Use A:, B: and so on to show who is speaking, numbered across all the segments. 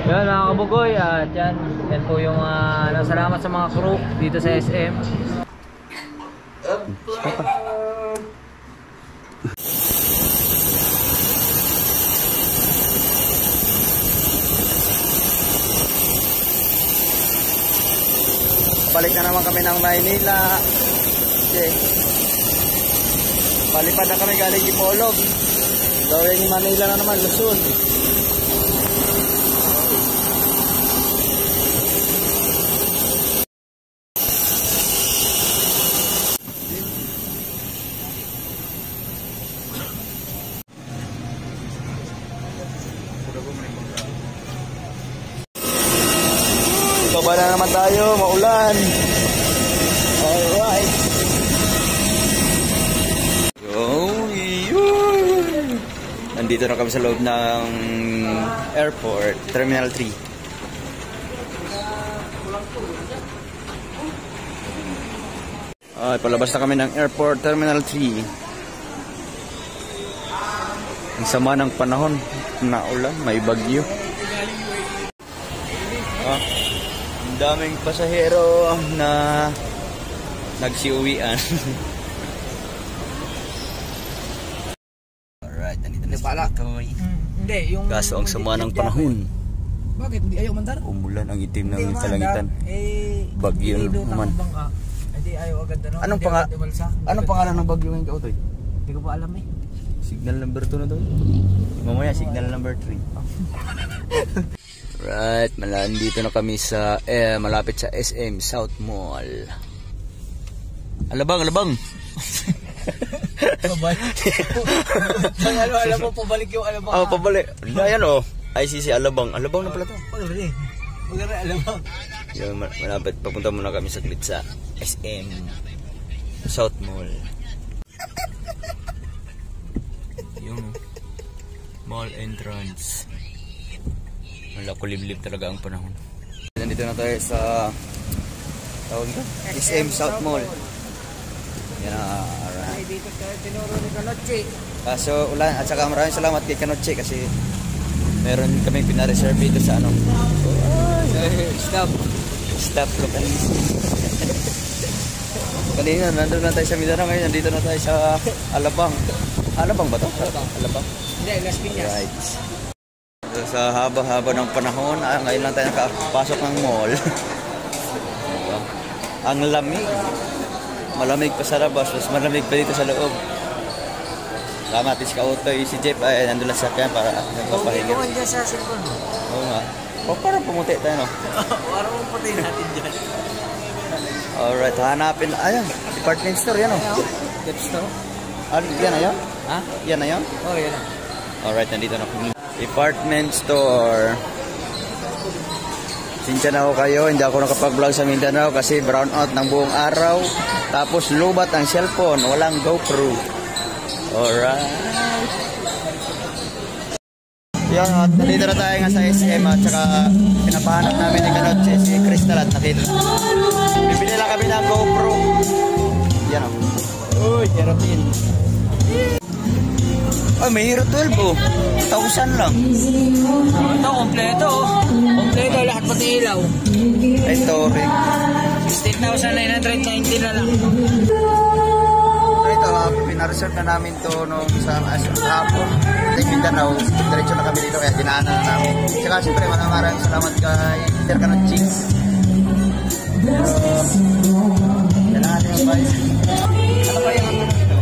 A: Yan mga kabugoy, at yan po yung salamat sa mga crew dito sa SM.
B: Balik na naman kami ng Maynila. Okay. Palipad na kami galing Ipolog. Gawin yung Manila na naman, Luzon. Baba na naman tayo, maulan. Alright. Nandito na kami sa loob ng airport, Terminal 3. Ay, palabas na kami ng airport, Terminal 3. Ang sama ng panahon, naulan, may bagyo. Ang daming pasahero na nagsiuwian. Alright, nandito na pala.
A: Hindi, yung
B: kaso ang sama ng panahon.
A: Bakit? Hindi ayaw mandar?
B: Umulan ang itim ng kalangitan. Bagyo naman.
A: Hindi ayaw agad na.
B: Anong pangalan ng bagyo ngayon, Kautoy?
A: Hindi ko pa alam eh.
B: Signal number 2 na to. Mamaya signal number 3. Right, dito na kami sa malapit sa SM South Mall. Alabang.
A: Alam mo, pabalik yung Alabang.
B: Oh, pabalik. Ayan oh. ICC Alabang. Alabang na pala to.
A: Maganda Alabang.
B: Yan, malapit. Papunta muna kami saglit sa SM South Mall. Yung mall entrance. Wala, kuliblib talaga ang panahon. Nandito na tayo sa tawag ito? SM South Mall. Yan na.
A: Ay, dito tayo tinuro ni Kanoche.
B: Kaso ulan, at saka maraming salamat kay Kanoche kasi meron kami pinareserve dito sa ano. Stop localist. Kanina nandun na tayo sa Mindanao, ngayon nandito na tayo sa Alabang. Alabang ba to? Alabang.
A: Hindi, Las Piñas.
B: Right. Sa haba-haba ng panahon, ngayon lang tayo nakapasok ng mall. Ang lamig. Malamig pa sa labas, mas malamig pa dito sa loob. Salamat, si Kautoy, si Jeff ay nandun lang sa akin para nagpapahinga.
A: Oo, dyan sa cellphone mo.
B: Oo nga. O, parang pumuti tayo, no?
A: Parang pumuti natin dyan.
B: Alright, hanapin. Ayan, department store yan, oh.
A: Gift store?
B: Yan na yan?
A: Ha?
B: Yan na yan?
A: Oo, yan na.
B: Alright, nandito na kami. Department store. Sinsya na ako kayo, hindi ako nakapag-vlog sa Mindanao kasi brown out ng buong araw. Tapos lubat ang cellphone, walang GoPro. Alright. Yan, nandito na tayo nga sa SM at saka pinapahanap namin ni Kanoche si Crystal at nakita. Bibili lang kami ng GoPro. Yan o. Uy, Jerotin. Ay, may Hero 12 oh. 1,000 lang.
A: Ito, kompleto oh. Kompleto, lahat pati ilaw.
B: Ito, ring.
A: 16,990 na lang.
B: Ito, pinareserve na namin to nung sa hapon. Sa Mindanao, diretso na kami dito kaya dinaanan na namin. Tsaka siyempre, maraming salamat kay Sir Kanoche. Yan na natin yung bayan. Ano ba yung ano dito?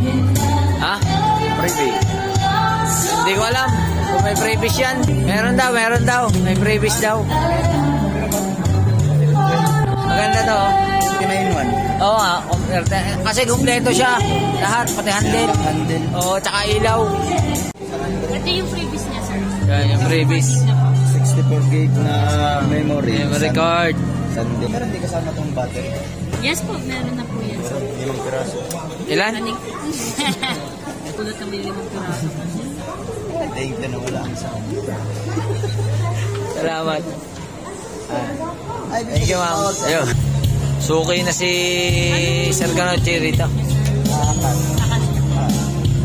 A: Ha?
B: Private.
A: Hindi ko alam kung may previous yan. Meron daw. May previous daw. Maganda to.
B: 9-1.
A: Oo nga. Kasi kumpleto siya. Lahat, pati handle. Oo, tsaka ilaw.
C: Ito yung previous niya, sir.
A: Yan, yung previous.
B: 64 gig na memory.
A: Memory card.
B: Sunday. Pero hindi kasama itong battery.
C: Yes po, meron na po yan, sir.
B: 5 piraso.
A: Ilan?
C: Tulad kami 5 piraso.
B: Thank you na wala ang sound.
A: Salamat. Thank you, ma'am. Ayun. Suki na si Sir Kanoche rito.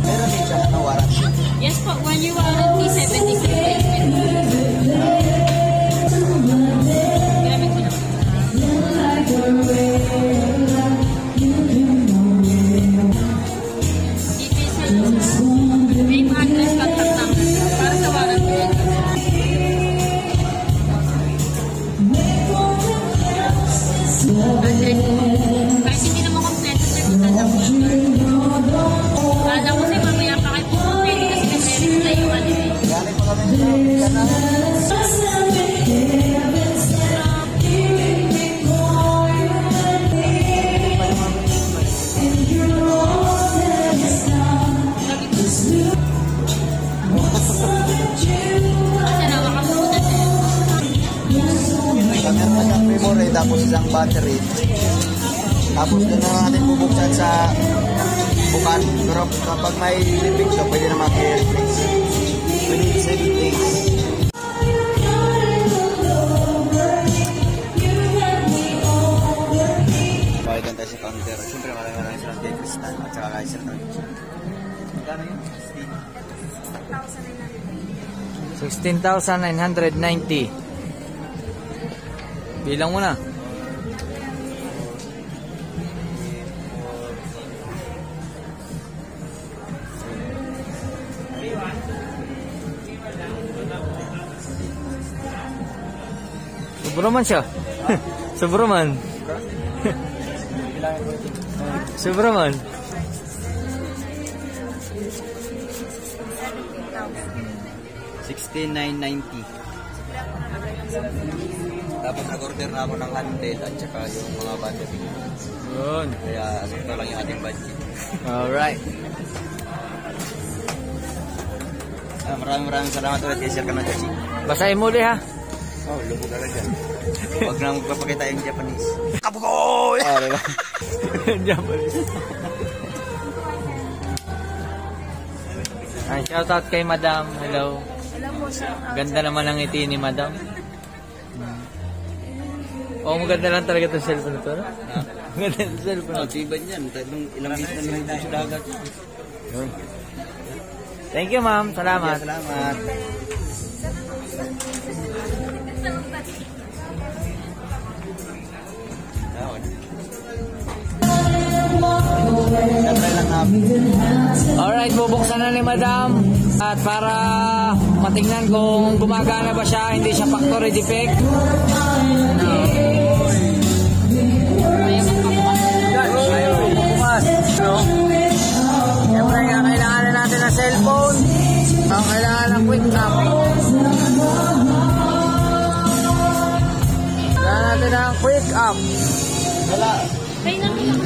B: Meron din siya na warranty.
C: Yes po, 1 year warranty, 73 replacement.
B: factory, tapos isang battery. Tapos doon na natin bubuksan sa bukan. Pero kapag may living siya, pwede na mag-replace. 27 days. Bawagan tayo sa counter. Siyempre maraming silang kay Kristal at saka kay Sir Tony. Magkano yun?
A: 16,990. Bilang mo na. Sobraman siya. Sobraman. Sobraman.
B: 16,990. Dapat nag-order na ako ng handle at saka yung mga battery.
A: Yun.
B: Kaya asukto lang yung ating budget.
A: Alright.
B: Maraming salamat ulit kay Sir Kanachachi.
A: Basahin muli ha.
B: Oh, lubog agad yan. Huwag na magpapakita yung Japanese. Kabugoy! Ah, diba?
A: Japanese. Shoutout kay Madam. Hello. Ganda naman ang ngiti ni Madam. Oh, maganda lang talaga itong cellphone ito, no? Maganda itong cellphone.
B: Oh, tiba niyan. Ilang bit na naman ito sa dagat.
A: Thank you, ma'am. Salamat.
B: Salamat.
A: Alright, bubuksan na ni Madam. At para matingnan kung gumagana ba siya, hindi siya factory defect. Siyempre, kailangan na natin ng cellphone. Kailangan ng quick up. Kailangan natin ng quick up. Wala.
C: Kaya namin lang.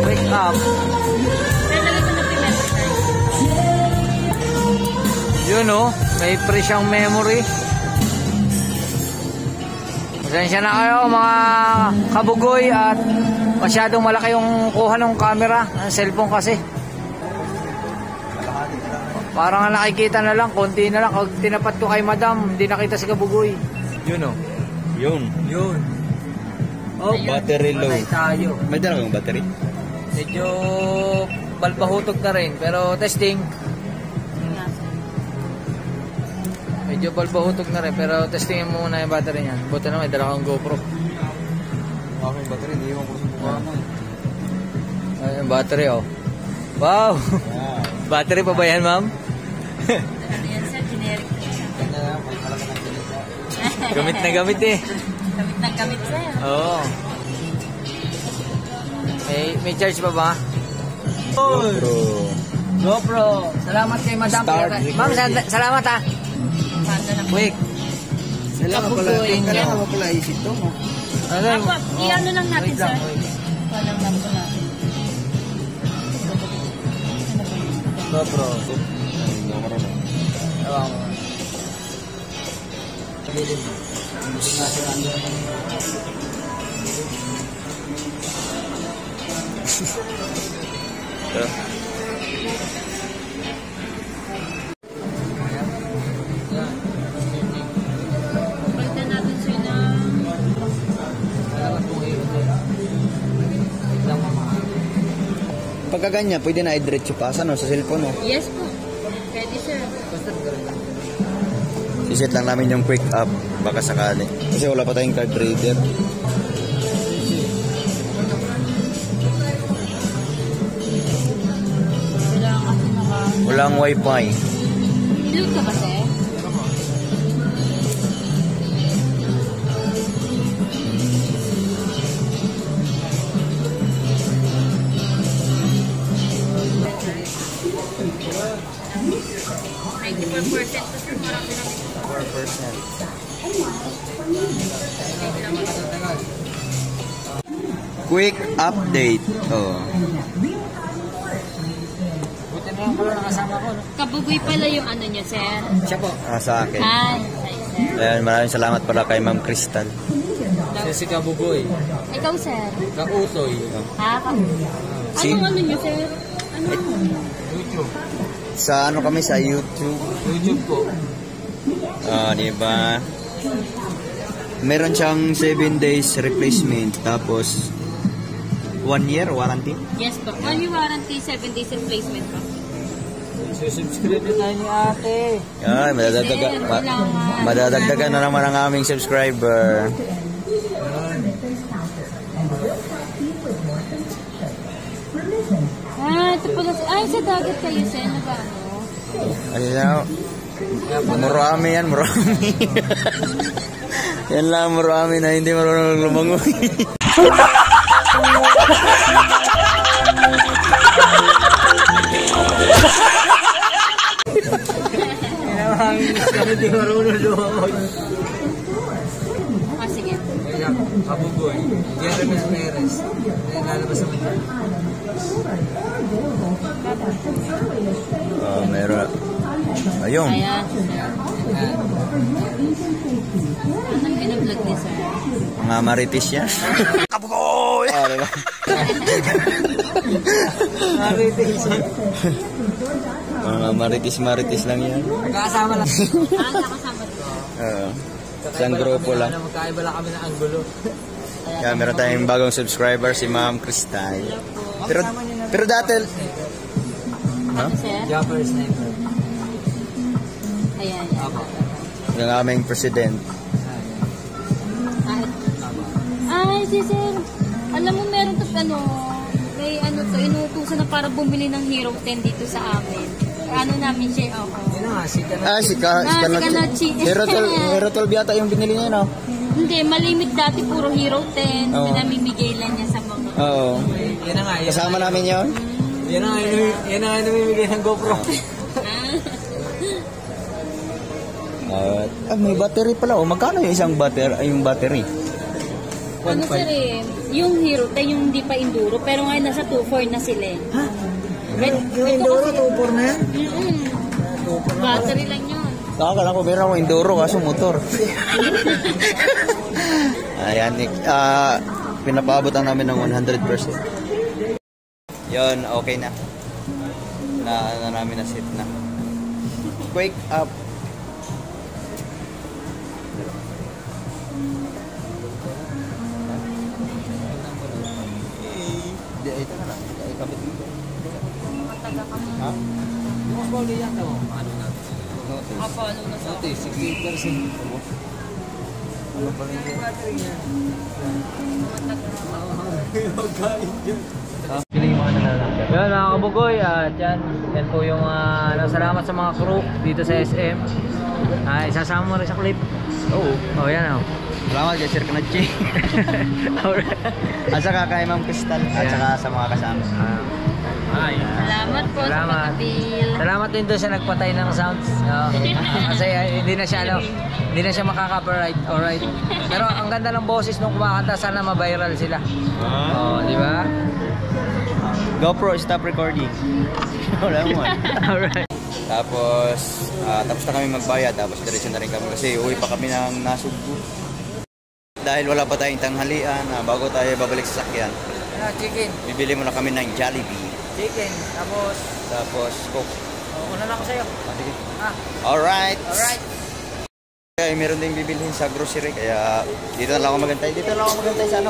A: Quick up. Yun o, may free siyang memory. Pasensya na kayo mga kabugoy at masyadong malaki yung kuha ng camera ng cellphone kasi. Parang nakikita na lang, konti na lang. Pag tinapat ko kay Madam, hindi nakita si kabugoy. Yun o.
B: Yun.
A: Yun. Oh,
B: Battery low.
A: Tayo.
B: May dala kang battery?
A: Medyo balbahutog na rin, pero testing. Medyo balbahutog na rin, pero testingin mo muna yung battery niyan. Buti na may dala kang GoPro.
B: Aking battery, hindi mo ko sa mukha mo.
A: Ay, yung battery oh. Wow! Battery pa ba yan, ma'am?
C: Yan sir, generic.
A: Gamit na gamit eh.
C: Gamit na gamit sir.
A: Oo. May charge pa ba?
B: GoPro.
A: GoPro. Salamat kay Madam.
B: Start
A: Ma'am, salamat ha.
C: Panda na po.
A: Quick.
B: Kailangan pala,
A: Kabugoy.
B: kailangan mo pala isip to mo.
C: Ako, i-ano lang natin
A: Wait lang,
C: sir.
A: wait.
C: Walang lang po natin.
A: GoPro.
B: Hindi mo marunong.
A: Ewan ko.
C: Palitan natin sir na
B: Pagka ganyan, pwede na i-diretso pa. Saan? Sa cellphone mo?
C: yes po. Ready sir.
B: Iset lang namin yung quick up. Baka sakali. Kasi wala pa tayong card reader.
C: Kailangan kasi
B: Walang wifi.
C: Load ka ba sir?
B: Quick update. Oh.
A: Buti na lang pala nakasama ko. No?
C: Kabugoy pala yung ano niya, sir.
A: Siya po.
B: Sa akin.
C: Hi, sir.
B: Ayan, maraming salamat pala kay Ma'am Crystal.
A: Siya si Kabugoy.
C: Ikaw, sir.
A: Kautoy.
C: Ha?
B: Si-
C: Anong ano niyo, sir? Ano?
A: YouTube.
B: Sa ano kami sa YouTube.
A: YouTube ko.
B: Di ba? Meron siyang 7 days replacement tapos 1 year warranty.
C: Yes po. 1 year warranty, 7 days replacement po.
A: Subscribe na tayo ni ate.
B: Ay, madadagdagan na naman ang aming subscriber.
C: Ito pala. Ay, sa dagat kayo, sir. Ano ba, ano?
B: Ayun na. Murami yan, murami. Yan lang, murami na hindi marunong lumangoy.
A: Hindi marunong lumangoy.
C: Sige.
A: Ayan, Kabugoy. Jeremy Perez. Ayan, lalabas naman yan.
B: Meron. Ayun.
C: Ayan. Anong binablog niya, sir?
B: Mga maritis yan. Kabugoy! Diba? Mga maritis lang yan.
A: Magkakasama lang.
C: Nakasama ko.
B: Isang grupo lang.
A: Magkaiba lang kami ng anggulo.
B: Kaya meron tayong bagong subscriber si Ma'am Crystal. Pero dati...
C: Ano, sir?
A: Jumper sniper.
C: Ayan.
B: Yung aming president.
C: Ay, si sir. Alam mo, meron to, may inuutusan na para bumili ng Hero 10 dito sa amin. Ano namin siya,
A: Yun na nga, sika na.
B: Si Kanachi. Hero 12 yata yung binili niya, no?
C: Hindi, malimit dati, puro Hero 10.
B: Oo.
C: Pinamimigay lang niya sa mga...
B: Oo.
A: Yan na nga.
B: Kasama namin yun.
A: Yan na nga namimigay ng GoPro.
B: May battery pala. Magkano yung isang battery?
C: Ano sir yung Hero 10, yung hindi pa Enduro, pero ngayon nasa 2.4 na sila eh.
A: Ha? Yung Enduro, 2.4 na yan?
C: Battery lang yun.
B: Akala ko meron akong Enduro kaso motor. Ayan, pinapaabot ang namin ng 100%. Yon, okay na. Namin na set na. Wake up. Ito na lang. Ikabit mo.
C: Mataga kami.
B: Ha?
A: Yung bawli yan daw. Ano na?
C: Kapalo na sa...
A: Ate, 68%. Ano pa rin yung battery niya? Yan mga kabugoy at yan po yung salamat sa mga crew dito sa SM. Isasama mo rin sa clip. Oh yan oh.
B: Salamat kay Sir Kanachi. At saka kay Ma'am Crystal. At saka sa mga kasama.
C: Salamat po sa pag-appeal.
A: Salamat din doon sa nagpatay ng sounds. Kasi hindi na siya makaka-copyright. Alright. Pero ang ganda ng boses nung kumakanta, sana ma-viral sila. Di ba?
B: GoPro, stop recording. Wala mo.
A: Alright.
B: Tapos na kami magbayad. Tapos diretso na rin kami kasi uwi pa kami ng Nasugbu. Dahil wala pa tayong tanghalian, bago tayo babalik sa sakyan,
A: Chicken.
B: bibili muna kami ng Jollibee.
A: Chicken.
B: Tapos Coke.
A: Una na ako sa'yo.
B: Sige.
A: Alright.
B: Kaya meron din bibilhin sa grocery. Kaya dito na lang ako magantay. Sa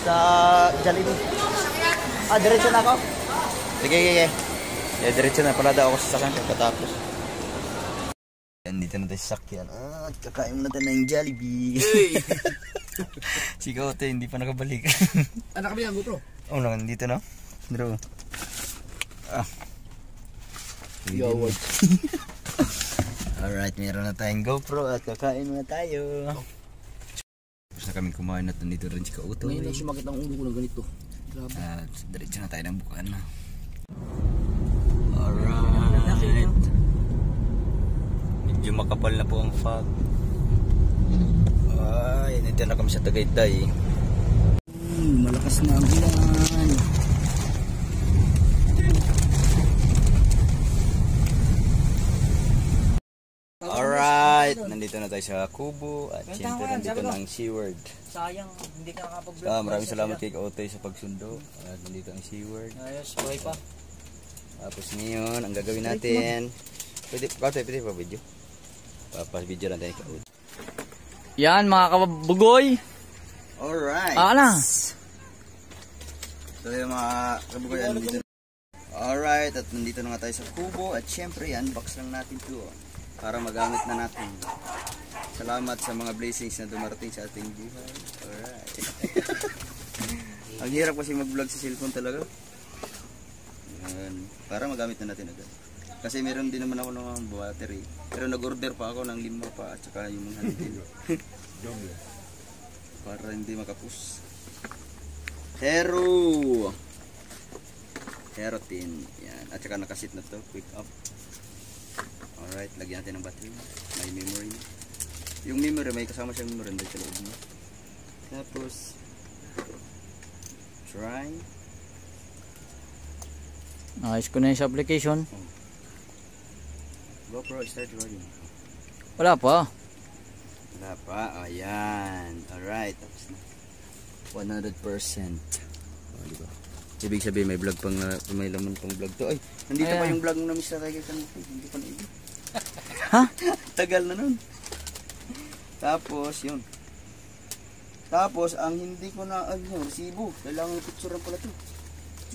B: sa Jollibee. Diretso na ako. Sige. Diretso na pala daw ako sa sakyan pagkatapos. Dito na tayo sa sakyan. Kakain muna tayo ng Jollibee. Si Kote hindi pa nakabalik.
A: Anak kami ang GoPro.
B: Nandito na. Bro. Alright, meron na tayong GoPro at kakain muna tayo. Tapos na kami kumain at nandito rin si Kauto.
A: Ngayon lang siya makita ang ulo ko ng ganito.
B: At diretso na tayo ng bukaan na. Alright. Medyo makapal na po ang fog. Ay, nandito na kami sa Tagaytay.
A: Malaki
B: Lakas na ang ulan. Alright, nandito na tayo sa Kubo at syempre nandito na ang SeaWorld.
A: Sayang, hindi ka nakapag-vlog.
B: Maraming salamat kay Otoy sa pagsundo at nandito ang SeaWorld.
A: Ayos, buhay pa.
B: Tapos ngayon, ang gagawin natin, pwede pa video. Video lang tayo ka.
A: Yan mga kabugoy.
B: Alright.
A: Na.
B: So yung mga kabugoy, nandito. Alright, at nandito na nga tayo sa Kubo at syempre, unbox lang natin to para magamit na natin. Salamat sa mga blessings na dumarating sa ating buhay. Alright. Ang hirap kasi mag-vlog sa cellphone talaga. Yan. Para magamit na natin agad. Kasi meron din naman ako ng battery. Pero nag-order pa ako ng 5 pa at saka yung mga handle. Para hindi makapus. Hero 10. Yan. At saka nakasit na to. Quick up. Alright, lagyan natin ng battery. May memory. Yung memory, may kasama siyang memory dahil sa loob mo. Tapos try.
A: Ayos ko na yung sa application.
B: GoPro start recording.
A: Wala pa.
B: Wala pa. Ayan. Alright. Tapos na. 100%. Oh, diba? Ibig sabihin may vlog pang may laman pang vlog to. Ay, nandito pa yung vlog na Mr. Tiger kanito. Hindi pa na-edit.
A: Ha?
B: Tagal na nun. Tapos yun. Tapos ang hindi ko na resibo. Kailangan picture pala to.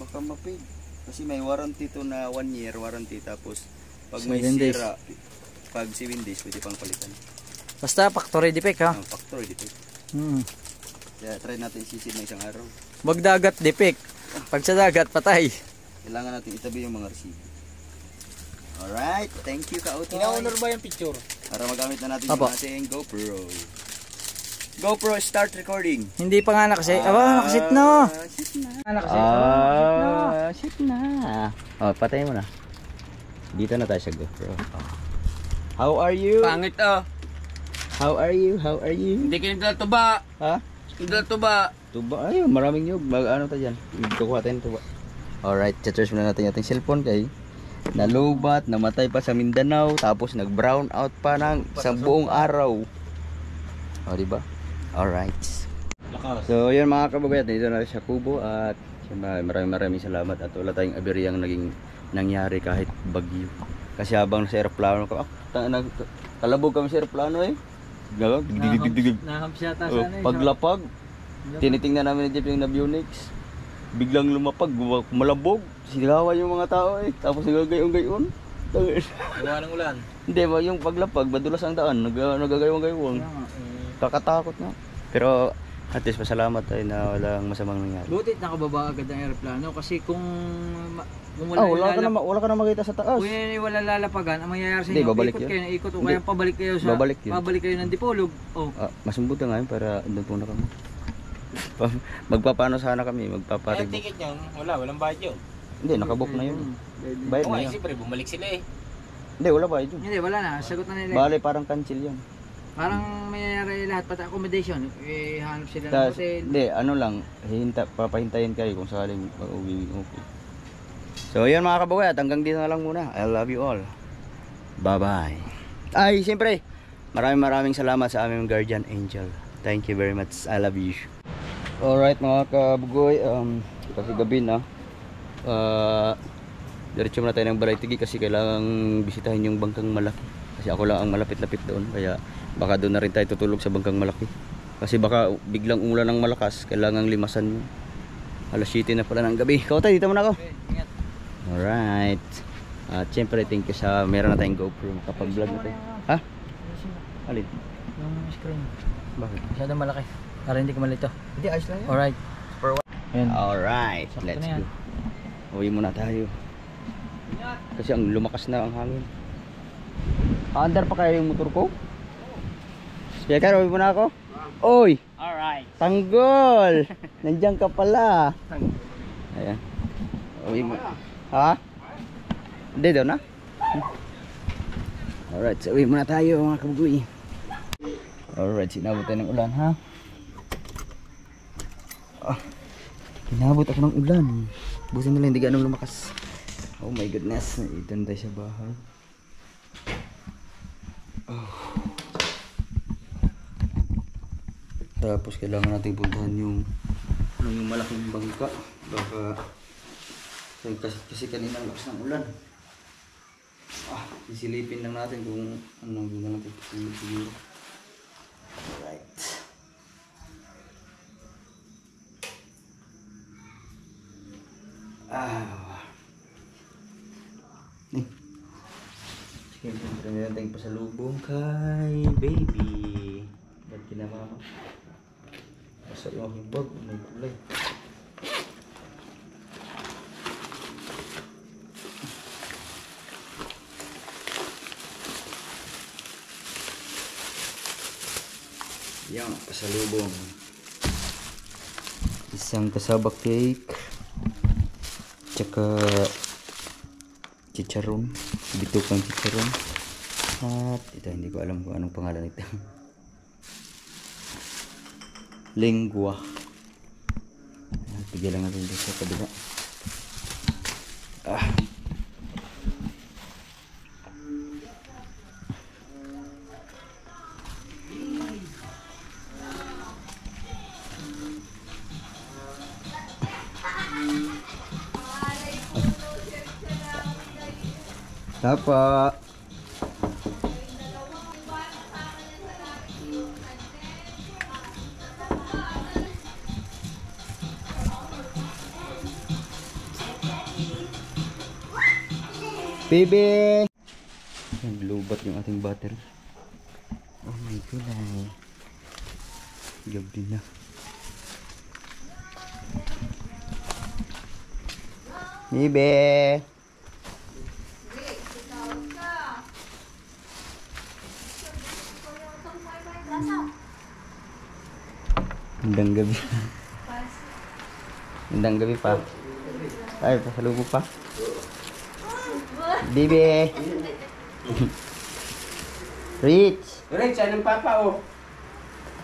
B: Baka ma-paid. Kasi may warranty to na 1 year warranty. Tapos pag may
A: 7 days.
B: sira, pag 7 days pwede pang palitan.
A: Basta factory defect ha.
B: Factory defect.
A: Hmm.
B: Kaya try natin sisid ng isang araw.
A: Wag dagat defect. Pag sa dagat patay.
B: Kailangan natin itabi yung mga resibo. Alright, thank you Ka-Otoy.
A: Ina-honor ba yung picture?
B: Para magamit na natin
A: Apo.
B: yung ating GoPro. GoPro start recording.
A: Hindi pa nga nakasit. Nakasit na.
B: Shit na.
A: Nakasit.
B: Shit na. Oh, patay mo na. Dito na tayo sa GoPro. How are you?
D: Pangit ah.
B: How are you? How are you?
D: Hindi kayo dala tuba.
B: Ha?
D: Hindi dala tuba.
B: Tuba. Ay, maraming nyug. Ano tayo dyan? Kukuha tayo ng tuba. Alright, charge muna natin yung ating cellphone kay nalubat, namatay pa sa Mindanao, tapos nag-brown out pa ng isang buong araw. O, diba? Alright. So, yun mga kababayan, dito na sa Kubo at maraming salamat at wala tayong aberyang naging nangyari kahit bagyo. Kasi habang nasa aeroplano ko, kalabog kami sa aeroplano eh. Digdig.
A: Naham siya ta sana eh.
B: Paglapag, tinitingnan namin ni Jeff yung Navionics. Biglang lumapag, malabog. Sigawan yung mga tao eh. Tapos nagagayong-gayon.
D: Gawa ng ulan.
B: Hindi ba yung paglapag, madulas ang daan. Nagagayong-gayon. Kakatakot na. Pero at least pasalamat tayo na walang masamang nangyari.
A: Butit nakababa agad ang aeroplano kasi kung wala
B: Wala ka na makita sa taas.
A: kung wala lalapagan, ang mangyayari sa
B: Hindi,
A: inyo,
B: babalik
A: ikot
B: yun.
A: kayo ng ikot o
B: Hindi.
A: kaya pabalik kayo sa
B: Babalik yun.
A: ng Dipolog. Oh.
B: Mas mabuti nga yun para doon po na kami. Magpapano sana kami,
D: Yung
B: magpaparig.
D: ticket niyan, walang bayad yun.
B: Hindi, nakabook na yun. Bayad
D: Oo
B: na
D: nga,
B: yun.
D: siyempre bumalik sila eh.
B: Hindi, wala bayad yun.
A: Hindi, wala na. Sagot na nila.
B: Bale, parang cancel yun.
A: Parang mangyayari lahat pati accommodation. Hanap sila ng
B: Tas,
A: hotel.
B: hindi, ano lang, papahintayin kayo kung sakaling uuwi. Okay. So, yun mga kababayan, hanggang dito na lang muna. I love you all. Bye-bye. Ay, siyempre, maraming salamat sa aming guardian angel. Thank you very much. I love you. Alright mga kabugoy, kasi gabi na. Diretso muna tayo ng Balay-Tigi kasi kailangang bisitahin yung Bangkang Malaki. Kasi ako lang ang malapit-lapit doon, kaya baka doon na rin tayo tutulog sa Bangkang Malaki. Kasi baka biglang umulan ng malakas, kailangang limasan mo. Alas 7 na pala ng gabi. Kautay, dito muna ako.
A: Okay, ingat.
B: Alright. At syempre, thank you sa meron na tayong GoPro. Makapag-vlog na tayo. Ha? Alin?
A: Yung screen.
B: Bakit?
A: Masyadong malaki. Para hindi ko malito.
B: Hindi, ayos lang yan.
A: Alright. Ayan.
B: Alright,
A: Sakto
B: let's
A: na yan.
B: go. Uwi muna tayo. Kasi ang lumakas na ang hangin. Andar pa kaya yung motor ko? Speaker, uwi muna ako. Oy!
D: Alright.
B: Tanggol! Nandiyan ka pala. Ayan. Uwi mo. Ha? Hindi daw na? Alright, so uwi muna tayo mga kabugoy. Alright, sinabot tayo ng ulan ha. Inabot ako ng ulan. Busin nila hindi ganun lumakas. Oh my goodness. Ito na tayo sa bahay. Oh. Tapos kailangan natin puntahan yung malaking bangka. Baka kasi kanina ang lakas ng ulan. Isilipin lang natin kung anong gina natin siguro. Alright. Siyempre meron tayong pasalubong kay baby. Ba't kinamama? Masa yung aking bag, may kulay. Yan, pasalubong. Isang kasabak cake. Tsaka chicharon. Bitukang chicharon. At ito, hindi ko alam kung anong pangalan ito. Lengua. Tigil lang natin dito sa kabila. Tapa. Bebe. Naglubat yung ating battery. Oh my god. Gabi na. Bebe. Indang gabi. Indang gabi pa. Ay, pasalubong pa. Bibi. Rich.
E: Rich, anong papa oh?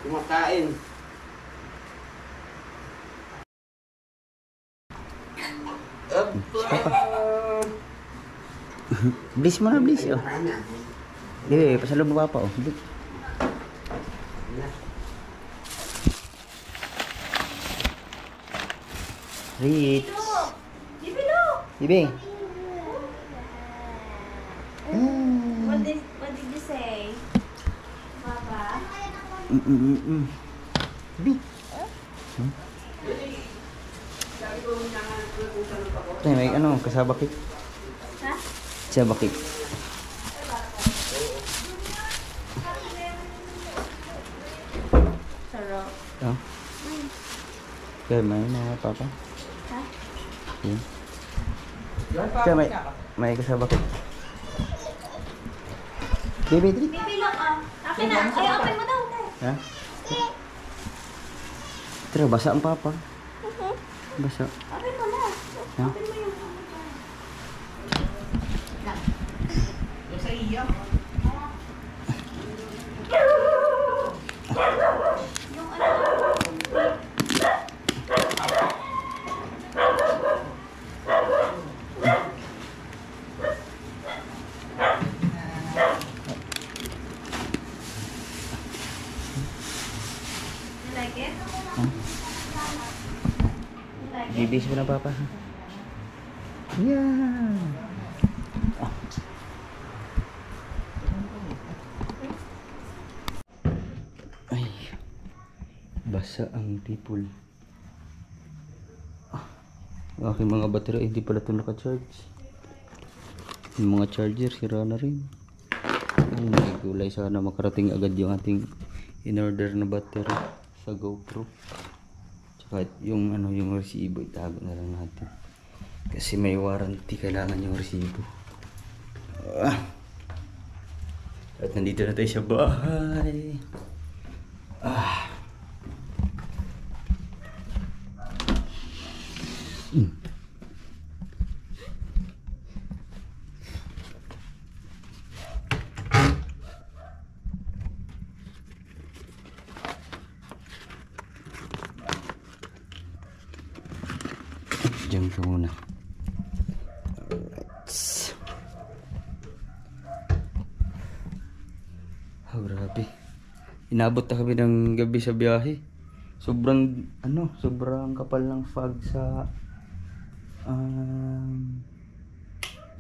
E: Kumakain.
B: Bliss mo na, bliss. Oh. Bibi, pasalubong pa oh. Rich. Bibi.
C: What did you say? Papa?
B: Bibi. Ito may ano, kasabakik.
C: Ha?
B: Kasabakik.
C: Sarap.
B: Oh. Kaya may mga papa.
C: Ha?
B: Okay. Kaya may kasabakik. Baby, drink.
C: Baby, look ah. Akin na. Ay, open mo daw.
B: Ha? Tara, basa ang papa. Basa.
C: Open mo na.
B: Ha?
C: Open mo yung... Yung ano? You like it?
B: Bibis mo na papa. Yeah. Ay. Basa ang tipol. Aking mga battery hindi pala ito naka-charge. Yung mga charger sira na rin. May gulay, sana makarating agad yung ating in-order na battery sa GoPro. Tsaka yung ano, yung resibo itago na lang natin. Kasi may warranty, kailangan yung resibo. At nandito na tayo sa bahay. Diyan ka muna. Alright. Oh, grabe. Inabot na kami ng gabi sa biyahe. Sobrang kapal ng fog sa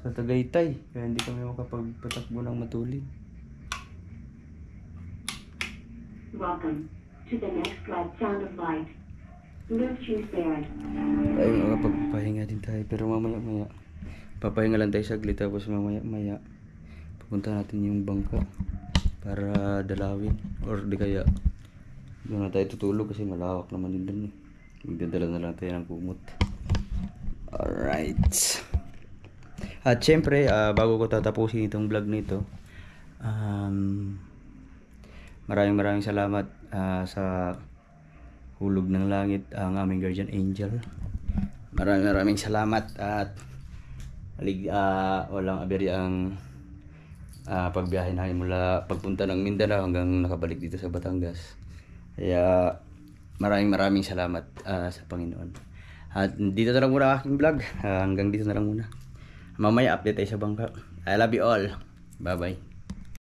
B: Tagaytay. Kaya hindi kami makapagpatakbo ng matulin.
F: Welcome to the next light sound of light. Bluetooth band.
B: Ay, makapagpahinga din tayo. Pero mamaya papahinga lang tayo saglit. Tapos mamaya pupunta natin yung bangka para dalawin. Or di kaya doon na tayo tutulog kasi malawak naman din doon. Magdadala na lang tayo ng kumot. Alright. At syempre, bago ko tatapusin itong vlog nito, maraming salamat sa hulog ng langit ang aming guardian angel. Maraming salamat at walang aberi ang pagbiyahe namin mula pagpunta ng Mindanao hanggang nakabalik dito sa Batangas. Kaya maraming salamat sa Panginoon. At dito na lang muna aking vlog. Hanggang dito na lang muna. Mamaya update tayo sa bangka. I love you all. Bye bye.